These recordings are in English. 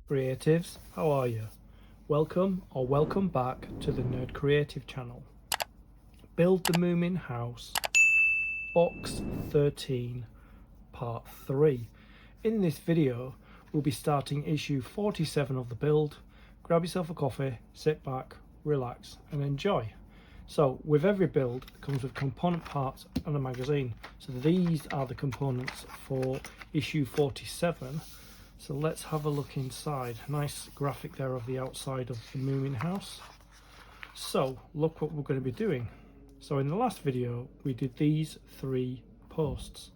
Creatives, how are you? Welcome or welcome back to the Nerd Creative channel. Build the Moomin house, box 13, part 3. In this video, we'll be starting issue 47 of the build. Grab yourself a coffee, sit back, relax and enjoy. So with every build it comes with component parts and a magazine. So these are the components for issue 47. So let's have a look inside. Nice graphic there of the outside of the Moomin house. So look what we're going to be doing. So in the last video we did these 3 posts.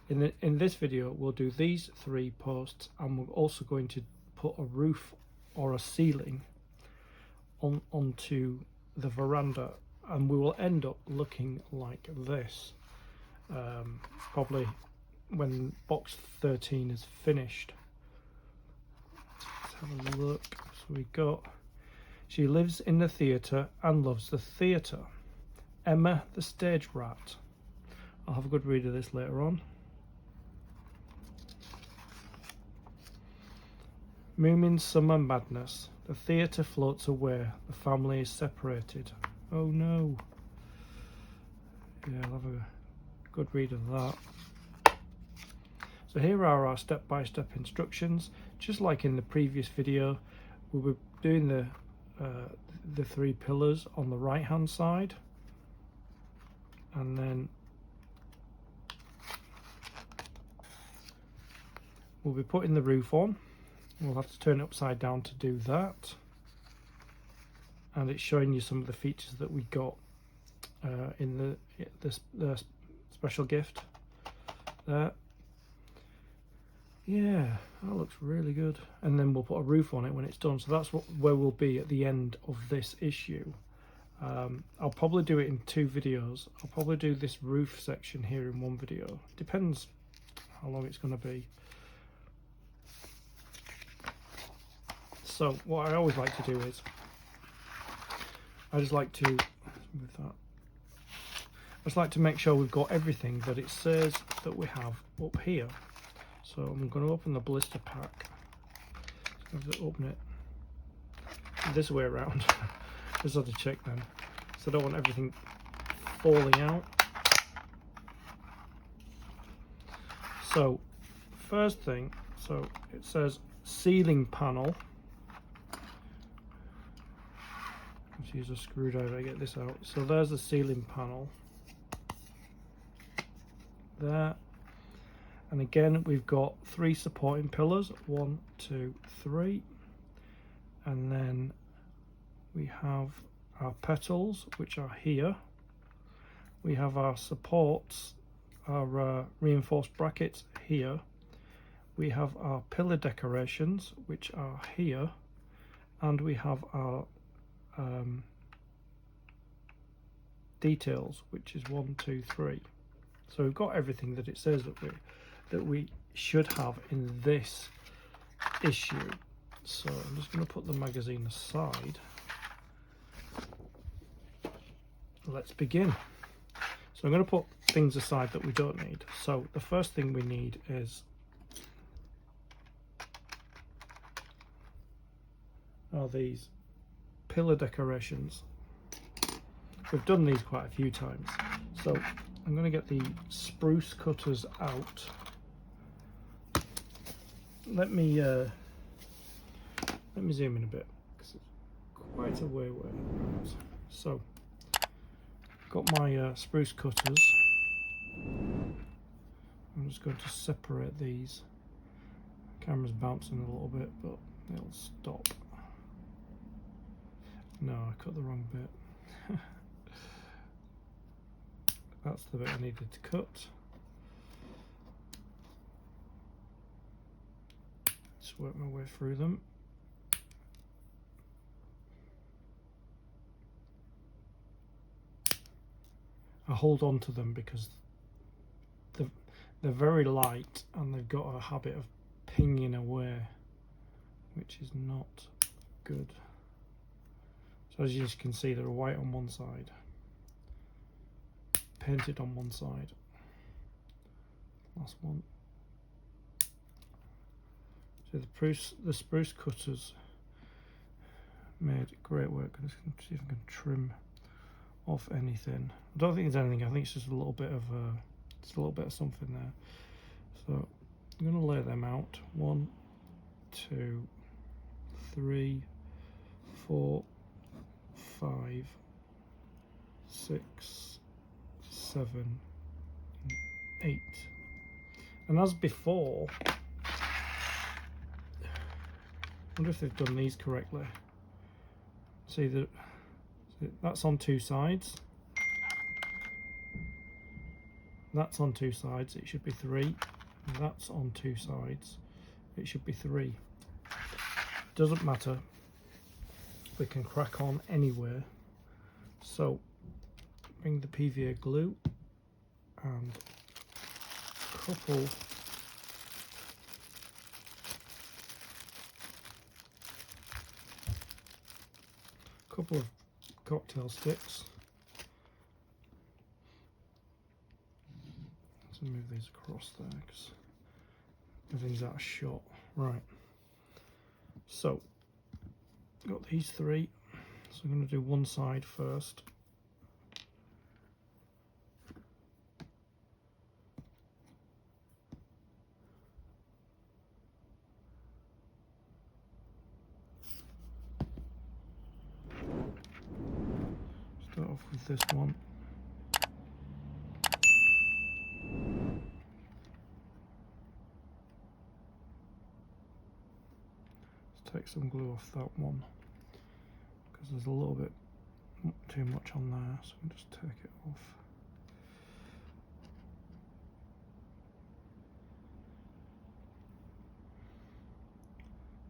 In this video we'll do these 3 posts, and we're also going to put a roof or a ceiling onto the veranda, and we will end up looking like this probably when box 13 is finished. Let's have a look. So we got, she lives in the theatre and loves the theatre. Emma the stage rat. I'll have a good read of this later on. Moomin's summer madness. The theatre floats away. The family is separated. Oh no. Yeah, I'll have a good read of that. So here are our step-by-step instructions. Just like in the previous video, we were doing the 3 pillars on the right hand side, and then we'll be putting the roof on. We'll have to turn it upside down to do that, and it's showing you some of the features that we got in the special gift there. Yeah, that looks really good. And then we'll put a roof on it when it's done. So that's where we'll be at the end of this issue. I'll probably do it in 2 videos. I'll probably do this roof section here in 1 video. Depends how long it's going to be. So what I always like to do is, I just like to make sure we've got everything that it says that we have up here. So I'm going to open the blister pack. So I have to open it this way around. Just had to check then. So I don't want everything falling out. So first thing, so it says ceiling panel. Let's use a screwdriver to get this out. So there's the ceiling panel. There. And again, we've got 3 supporting pillars, 1, 2, 3, and then we have our petals, which are here. We have our supports, our reinforced brackets here. We have our pillar decorations, which are here, and we have our details, which is 1, 2, 3. So we've got everything that it says that we should have in this issue. So I'm just going to put the magazine aside. Let's begin. So I'm going to put things aside that we don't need. So the first thing we need are these pillar decorations. We've done these quite a few times. So I'm going to get the spruce cutters out. Let me zoom in a bit because it's quite a way away. So got my spruce cutters. I'm just going to separate these. Camera's bouncing a little bit, but it'll stop. No, I cut the wrong bit. That's the bit I needed to cut. Just work my way through them. I hold on to them because they're very light and they've got a habit of pinging away, which is not good. So as you can see, they're white on one side, painted on one side. Last one. So the spruce cutters made great work. I'm just going to see if I can trim off anything. I don't think there's anything. I think it's just a little bit of something there. So I'm going to lay them out. 1, 2, 3, 4, 5, 6, 7, 8. And as before, I wonder if they've done these correctly. See that that's on 2 sides. That's on 2 sides. It should be 3. That's on 2 sides. It should be 3. Doesn't matter. We can crack on anywhere. So bring the PVA glue and couple of cocktail sticks. Let's move these across there because everything's out of shot. Right. So got these 3. So I'm going to do one side first. Start off with this one. Let's take some glue off that one because there's a little bit too much on there, so we'll just take it off.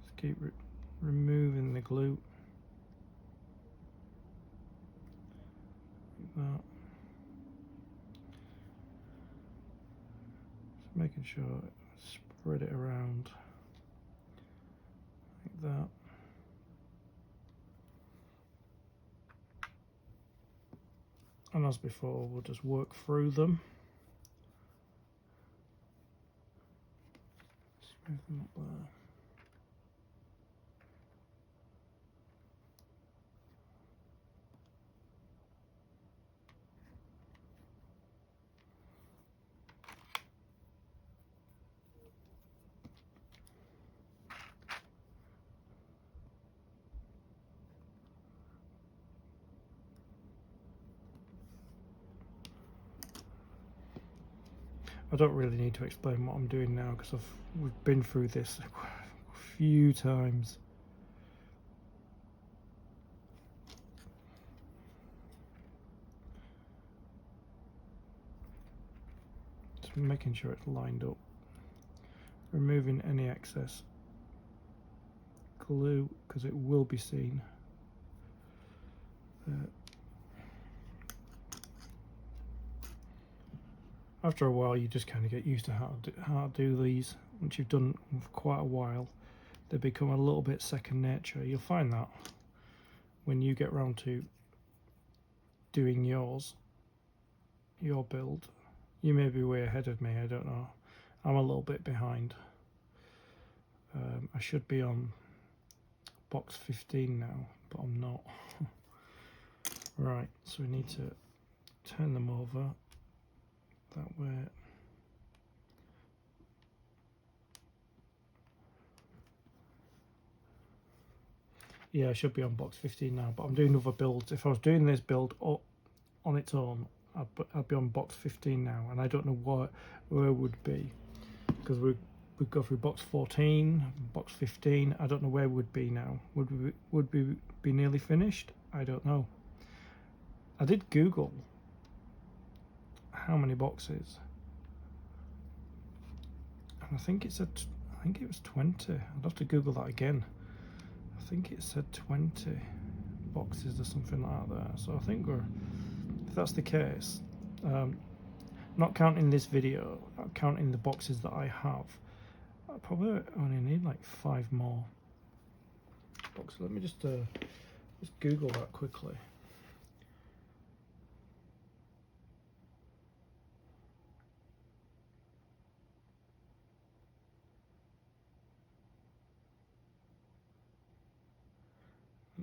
Just keep removing the glue. Like that. Just making sure I spread it around like that. And as before, we'll just work through them. Smooth them up there. I don't really need to explain what I'm doing now because we've been through this a few times. Just making sure it's lined up. Removing any excess glue because it will be seen. After a while you just kind of get used to how to do these. Once you've done them for quite a while, they become a little bit second nature. You'll find that when you get round to doing your build. You may be way ahead of me, I don't know. I'm a little bit behind. I should be on box 15 now, but I'm not. Right, so we need to turn them over that way. Yeah, I should be on box 15 now, but I'm doing other builds. If I was doing this build on its own, I'd be on box 15 now, and I don't know where it would be, because we'd go through box 14, box 15. I don't know where we'd be now. Would we be nearly finished? I don't know. I did Google how many boxes, and I think it was 20. I'd have to Google that again. I think it said 20 boxes or something like that. So I think if that's the case, not counting this video, counting the boxes that I have, I probably only need like 5 more boxes. Let me just Google that quickly.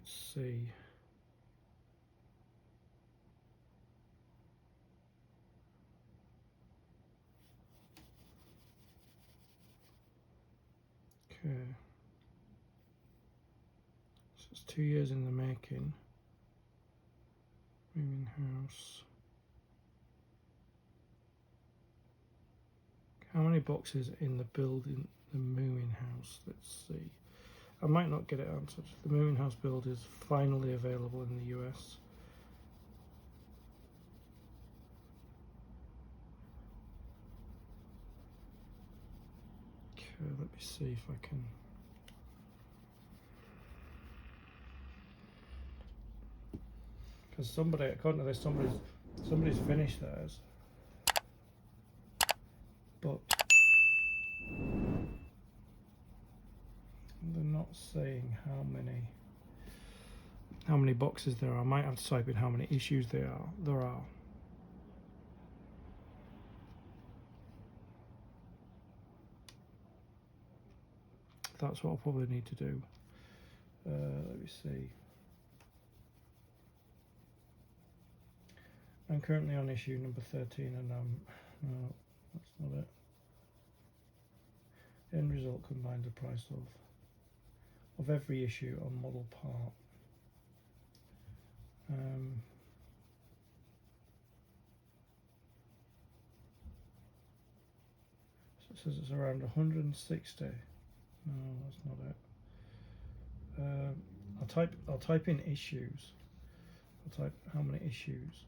let's see. Okay. So it's 2 years in the making. Moomin house. How many boxes in the building, the Moomin house? Let's see. I might not get it answered. The Moomin house build is finally available in the US. Okay, let me see if I can. Because somebody, according to this, somebody's finished theirs, but they're not saying how many boxes there are. I might have to type in how many issues there are. That's what I'll probably need to do. Let me see. I'm currently on issue number 13 and no, that's not it. End result combines the price of every issue on model part. So it says it's around 160. No, that's not it. I'll type in issues. I'll type how many issues.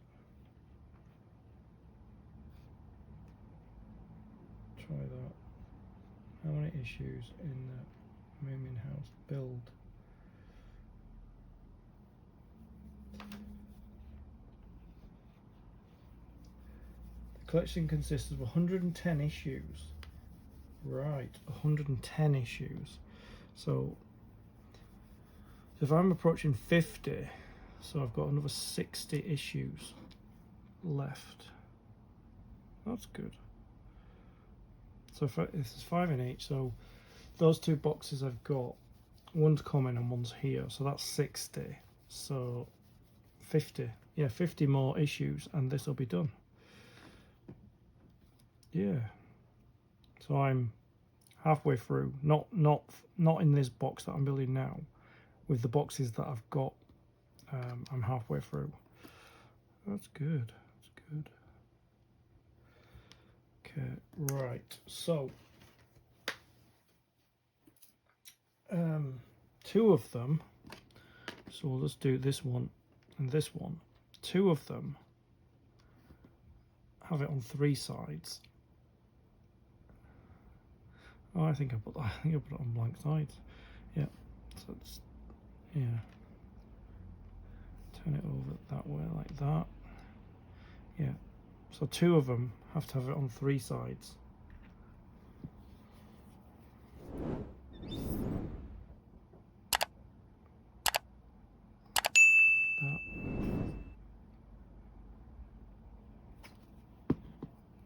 Try that. How many issues in the Moomin house build? The collection consists of 110 issues. Right, 110 issues. So if I'm approaching 50, so I've got another 60 issues left. That's good. So if this is 5 in each, so those 2 boxes I've got, one's coming and one's here, so that's 60. So 50, yeah, 50 more issues, and this will be done. Yeah. So I'm halfway through. Not in this box that I'm building now. With the boxes that I've got, I'm halfway through. That's good. That's good. Okay, right. So 2 of them. So we'll just do this one and this one. 2 of them have it on 3 sides. Oh, I think I put it on blank sides. Yeah. So it's, yeah. Turn it over that way like that. Yeah. So 2 of them have to have it on 3 sides. That.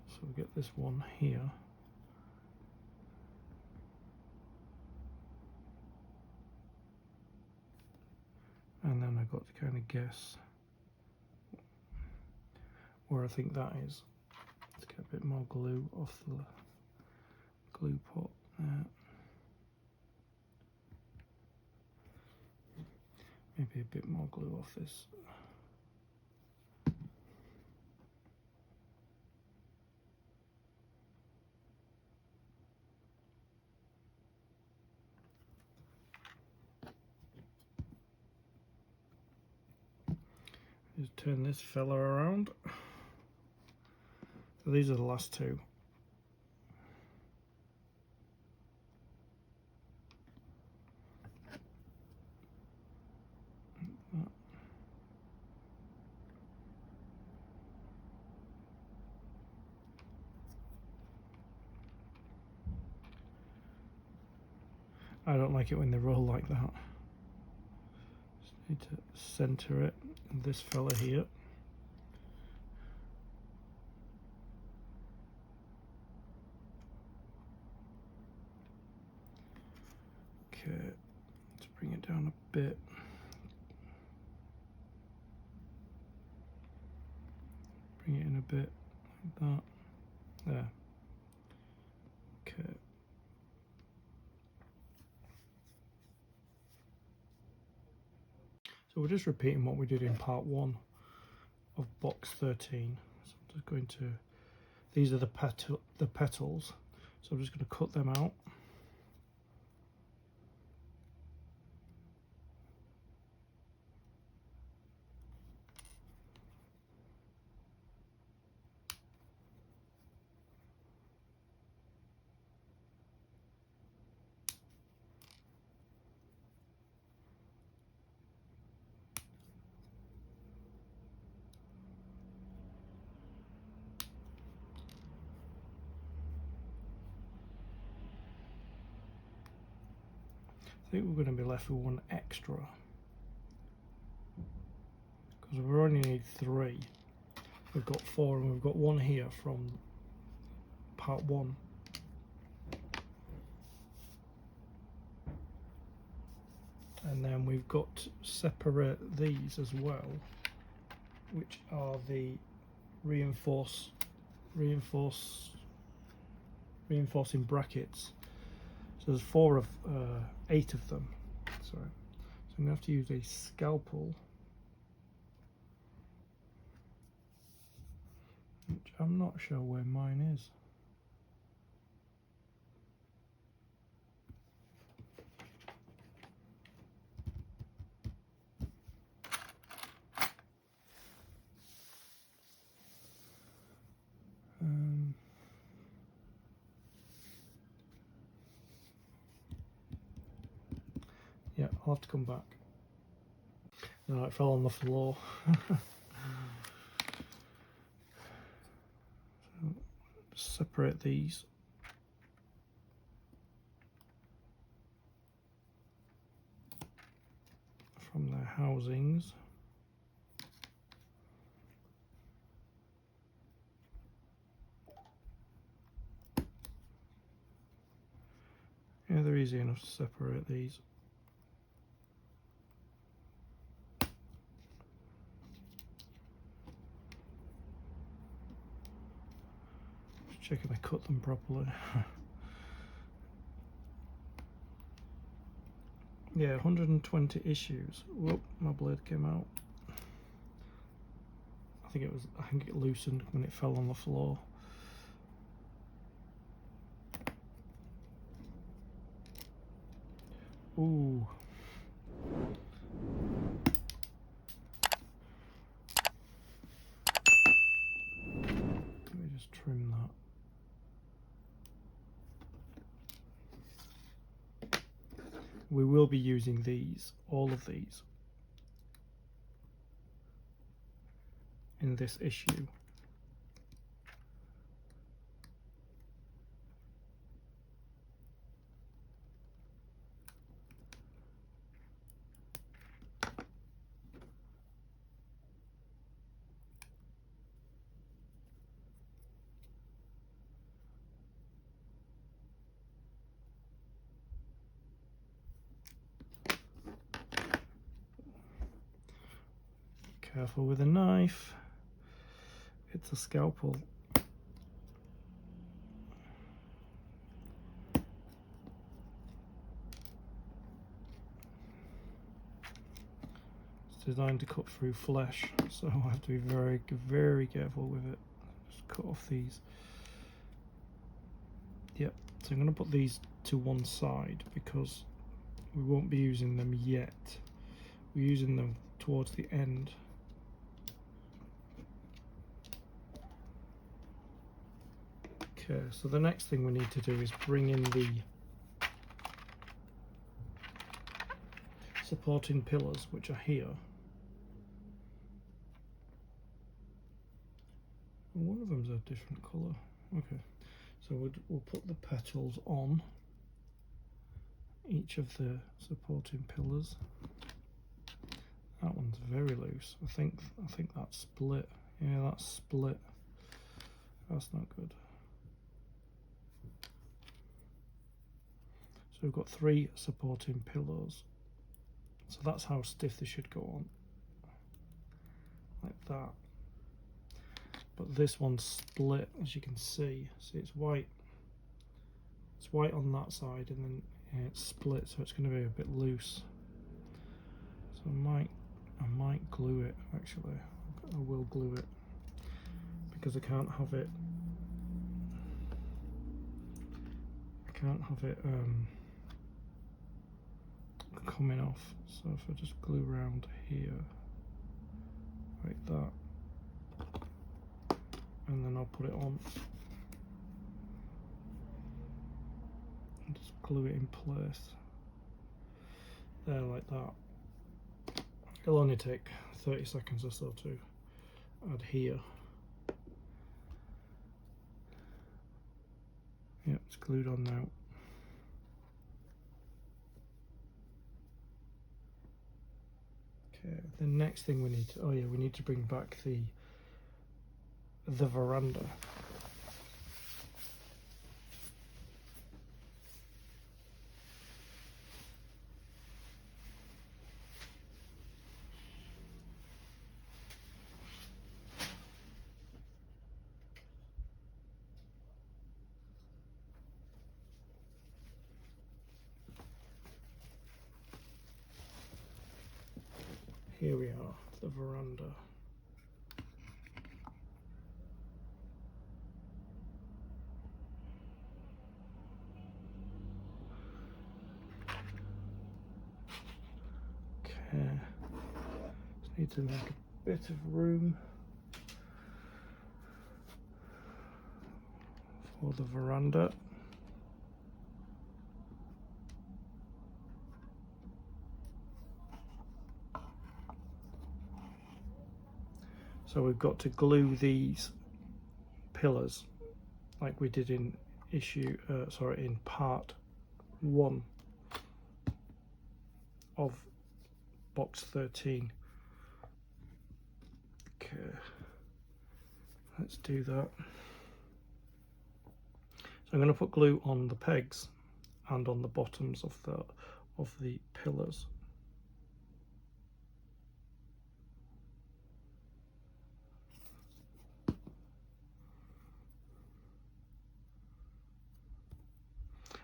So we'll get this one here. And then I've got to kind of guess where I think that is. Let's get a bit more glue off the glue pot there. Maybe a bit more glue off this. Just turn this fella around. So these are the last 2. I don't like it when they roll like that. Just need to center it. And this fella here. Okay, let's bring it down a bit. bring it in a bit like that. There. Okay. So we're just repeating what we did in part 1 of box 13. So I'm just going to, these are the petals, so I'm just going to cut them out. I think we're going to be left with one extra because we only need 3. We've got 4 and we've got 1 here from part 1. And then we've got to separate these as well, which are the reinforcing brackets. So there's 4 of 8 of them. Sorry. So I'm going to have to use a scalpel, which I'm not sure where mine is. Yeah, I'll have to come back. No, it fell on the floor. So, separate these. From their housings. Yeah, they're easy enough to separate these. Just checking I cut them properly. Yeah, 120 issues. Whoop, my blade came out. I think it loosened when it fell on the floor. Ooh. Let me just trim that. We will be using these, all of these, in this issue. Careful with a knife, it's a scalpel. It's designed to cut through flesh, so I have to be very, very careful with it. Just cut off these. Yep, so I'm going to put these to one side because we won't be using them yet. We're using them towards the end. Okay, so the next thing we need to do is bring in the supporting pillars, which are here. One of them's a different colour. Okay, so we'll put the petals on each of the supporting pillars. That one's very loose. I think that's split. Yeah, that's split. That's not good. So we've got 3 supporting pillars. So that's how stiff they should go on. Like that. but this one's split, as you can see. See, it's white. It's white on that side, and then it's split, so it's going to be a bit loose. So I might glue it. Actually, I will glue it because I can't have it. Coming off. So if I just glue around here like that, and then I'll put it on and just glue it in place there like that. It'll only take 30 seconds or so to adhere. Yep, it's glued on now. Okay, the next thing we need to, we need to bring back the veranda. Here we are, the veranda. Okay, just need to make a bit of room for the veranda. So we've got to glue these pillars like we did in in part 1 of box 13. Okay, let's do that. So I'm going to put glue on the pegs and on the bottoms of the pillars.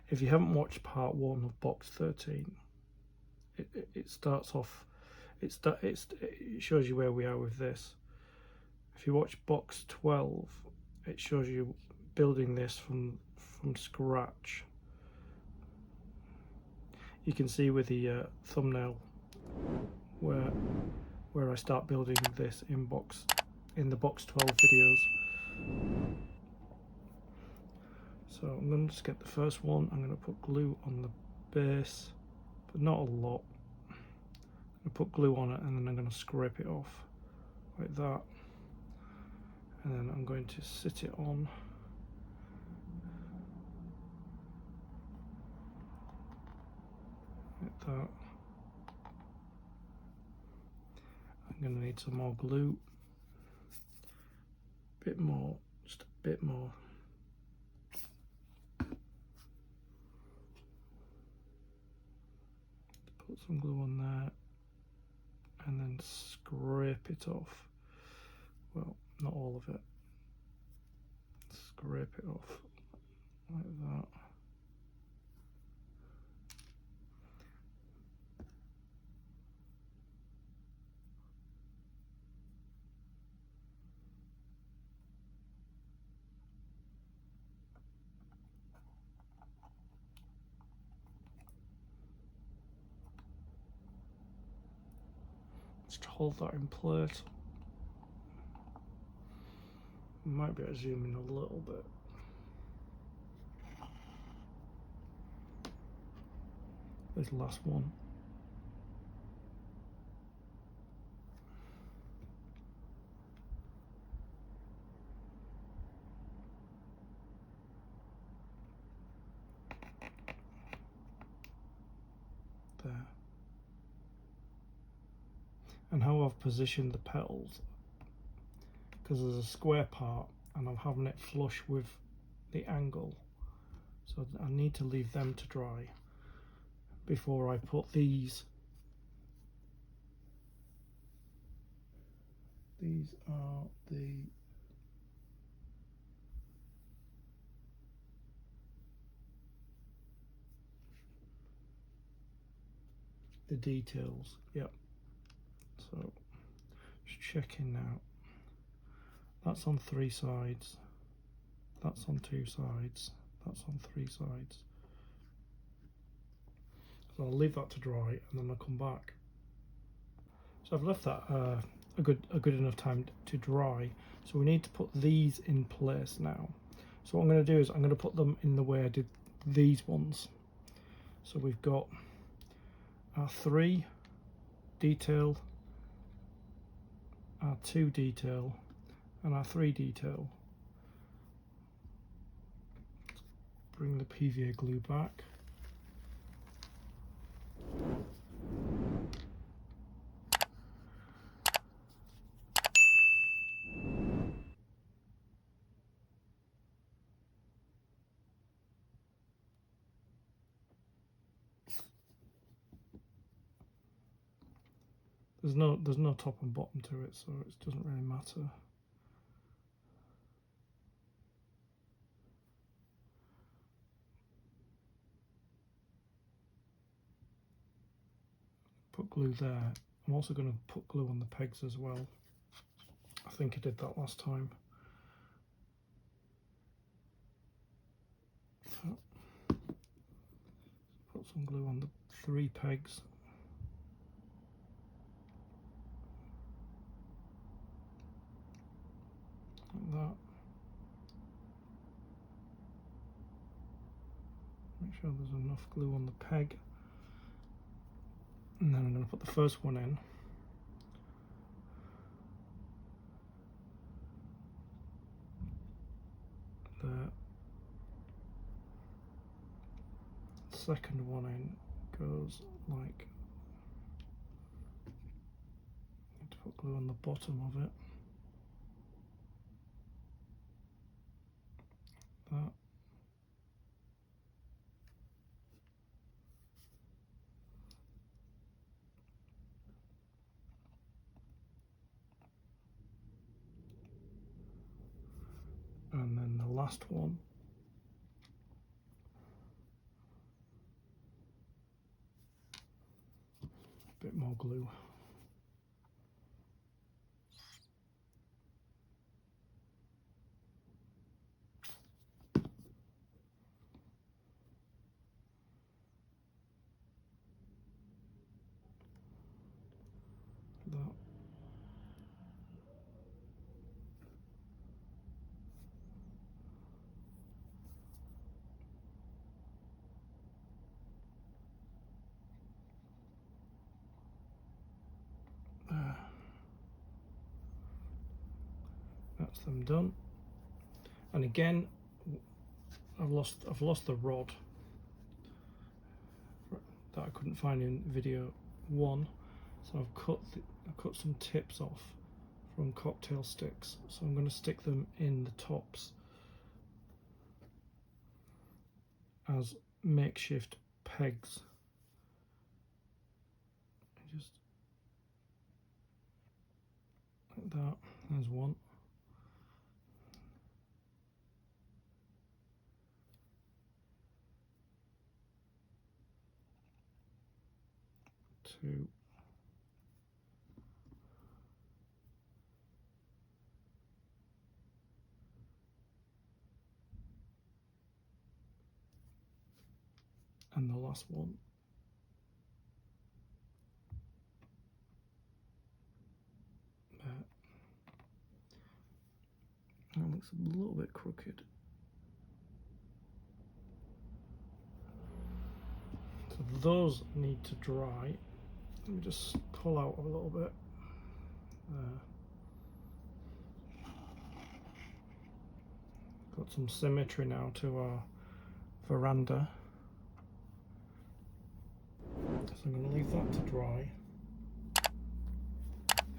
If you haven't watched part 1 of box 13, it starts off, it shows you where we are with this. If you watch box 12, it shows you building this from scratch. You can see with the thumbnail where I start building this in the box 12 videos. So I'm going to just get the first one. I'm going to put glue on the base, but not a lot. I'm going to put glue on it, and then I'm going to scrape it off like that, and then I'm going to sit it on. Like that. I'm going to need some more glue. A bit more, just a bit more. Put some glue on there and then scrape it off. Well, not all of it. Scrape it off like that. Just hold that in place. Might be able to zoom in a little bit. There's the last one. There. And how I've positioned the petals, because there's a square part and I'm having it flush with the angle, so I need to leave them to dry before I put these. These are the the details. Yep. So just checking now. That's on 3 sides. That's on 2 sides. That's on 3 sides. So I'll leave that to dry and then I'll come back. So I've left that a good enough time to dry. So we need to put these in place now. So what I'm going to do is I'm going to put them in the way I did these ones. So we've got our 3 detail, our 2 detail, and our 3 detail. Bring the PVA glue back. There's no top and bottom to it, so it doesn't really matter. Put glue there. I'm also going to put glue on the pegs as well. I think I did that last time. So, put some glue on the 3 pegs. Like that. Make sure there's enough glue on the peg. And then I'm going to put the first one in. The second one in goes like, need to put glue on the bottom of it. That. And then the last one. A bit more glue. That. There. That's them done. And again, I've lost the rod that I couldn't find in video 1, so I've cut some tips off from cocktail sticks, so I'm going to stick them in the tops as makeshift pegs. Just like that. There's one. 2. And the last one. There. That looks a little bit crooked. So those need to dry. Let me just pull out a little bit. There. Got some symmetry now to our veranda. So I'm going to leave that to dry.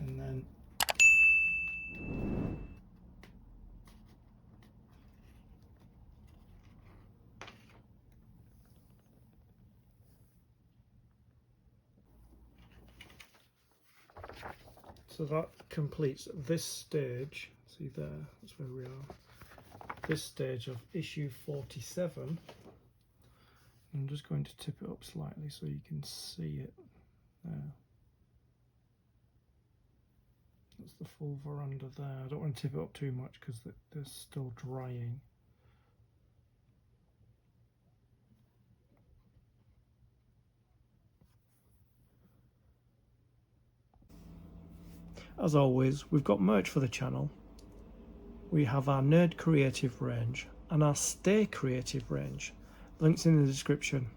And then so that completes this stage. See there, that's where we are. This stage of issue 47. I'm just going to tip it up slightly so you can see it there. That's the full veranda there. I don't want to tip it up too much because they're still drying. As always, we've got merch for the channel. We have our Nerd Creative range and our Stay Creative range. Links in the description.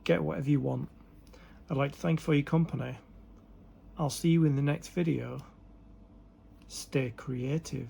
Get whatever you want. I'd like to thank you for your company. I'll see you in the next video. Stay creative.